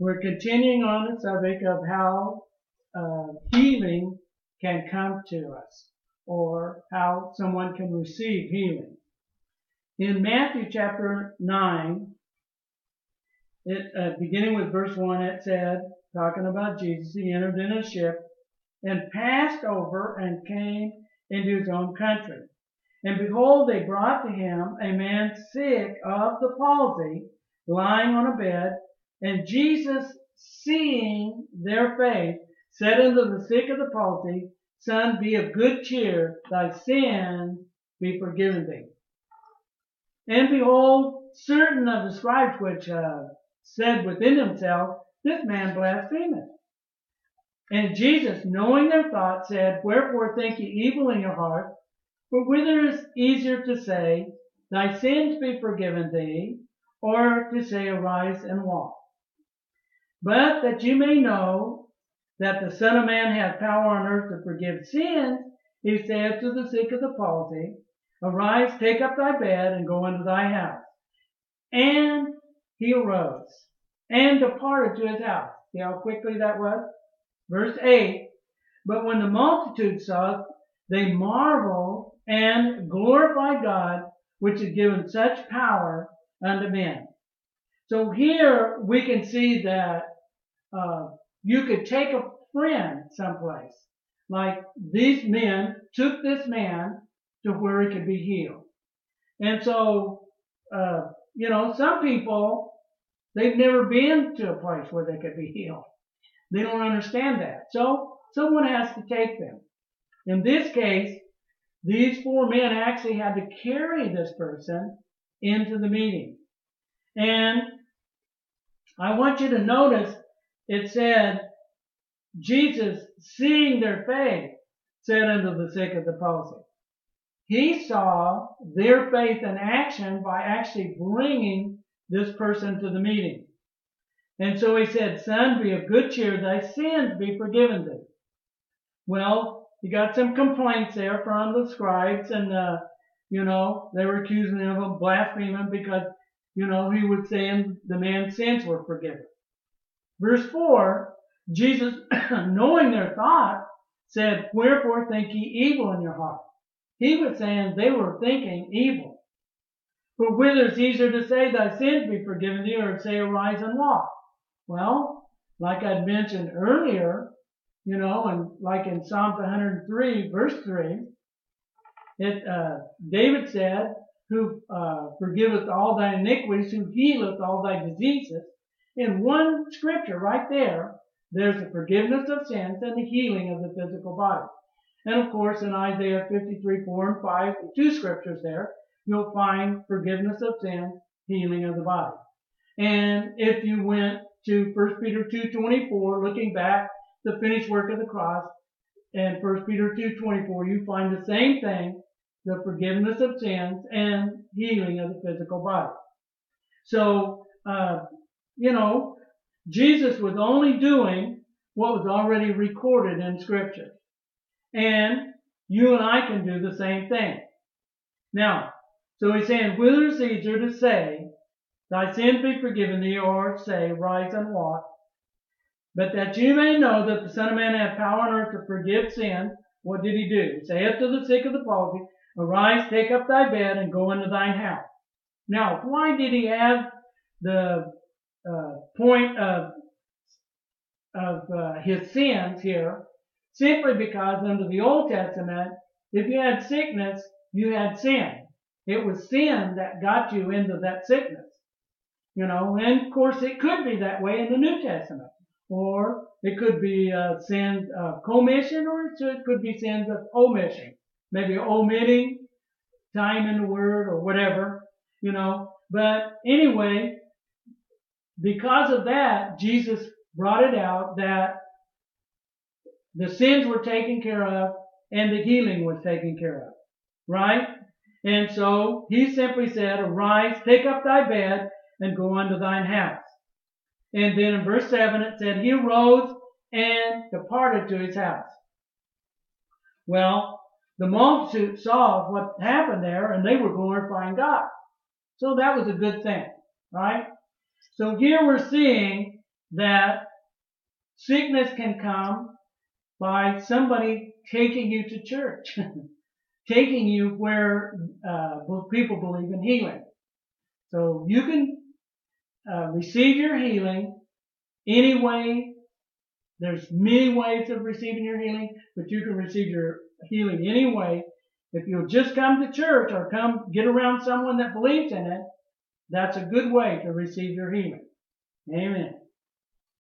We're continuing on the subject of how healing can come to us, or how someone can receive healing. In Matthew chapter 9, beginning with verse 1, it said, talking about Jesus, he entered in a ship and passed over and came into his own country. And behold, they brought to him a man sick of the palsy, lying on a bed. And Jesus, seeing their faith, said unto the sick of the palsy, Son, be of good cheer, thy sins be forgiven thee. And behold, certain of the scribes which said within themselves, This man blasphemeth. And Jesus, knowing their thoughts, said, Wherefore think ye evil in your heart? For whether is easier to say, Thy sins be forgiven thee, or to say, Arise and walk? But that you may know that the Son of Man hath power on earth to forgive sins, he saith to the sick of the palsy, Arise, take up thy bed, and go into thy house. And he arose, and departed to his house. See how quickly that was? Verse 8, But when the multitude saw it, they marveled and glorified God, which had given such power unto men. So here we can see that you could take a friend someplace. Like these men took this man to where he could be healed. And so, some people, they've never been to a place where they could be healed. They don't understand that. So someone has to take them. In this case, these four men actually had to carry this person into the meeting. And I want you to notice it said, Jesus, seeing their faith, said unto the sick of the palsy. He saw their faith in action by actually bringing this person to the meeting. And so he said, Son, be of good cheer, thy sins be forgiven thee. Well, you got some complaints there from the scribes, and, they were accusing him of blaspheming because, he was saying the man's sins were forgiven. Verse 4, Jesus, knowing their thought, said, Wherefore think ye evil in your heart? He was saying they were thinking evil. For whether it's easier to say, Thy sins be forgiven thee, or to say, Arise and walk? Well, like I'd mentioned earlier, and like in Psalm 103, verse 3, David said, Who forgiveth all thy iniquities, who healeth all thy diseases. In one scripture right there, there's the forgiveness of sins and the healing of the physical body. And of course, in Isaiah 53, 4 and 5, two scriptures there, you'll find forgiveness of sins, healing of the body. And if you went to 1 Peter 2:24, looking back, the finished work of the cross, and 1 Peter 2:24, you find the same thing, the forgiveness of sins and healing of the physical body. So, Jesus was only doing what was already recorded in Scripture. And you and I can do the same thing. Now, so he's saying, whether it's easier to say, Thy sins be forgiven thee, or say, Rise and walk. But that you may know that the Son of Man hath power on earth to forgive sin, what did he do? He saith to the sick of the palsy, Arise, take up thy bed, and go into thine house. Now, why did he have the point of his sins here? Simply because under the Old Testament, if you had sickness, you had sin. It was sin that got you into that sickness. And of course it could be that way in the New Testament. Or it could be sins of commission, or it could be sins of omission. Maybe omitting time in the Word or whatever, But anyway, because of that, Jesus brought it out that the sins were taken care of and the healing was taken care of. Right? And so he simply said, Arise, take up thy bed, and go unto thine house. And then in verse 7 it said, He arose and departed to his house. Well, the multitude saw what happened there, and they were glorifying God. So that was a good thing, right? So here we're seeing that sickness can come by somebody taking you to church, taking you where people believe in healing. So you can receive your healing any way. There's many ways of receiving your healing, but you can receive your healing any way. If you'll just come to church or come get around someone that believes in it, that's a good way to receive your healing. Amen.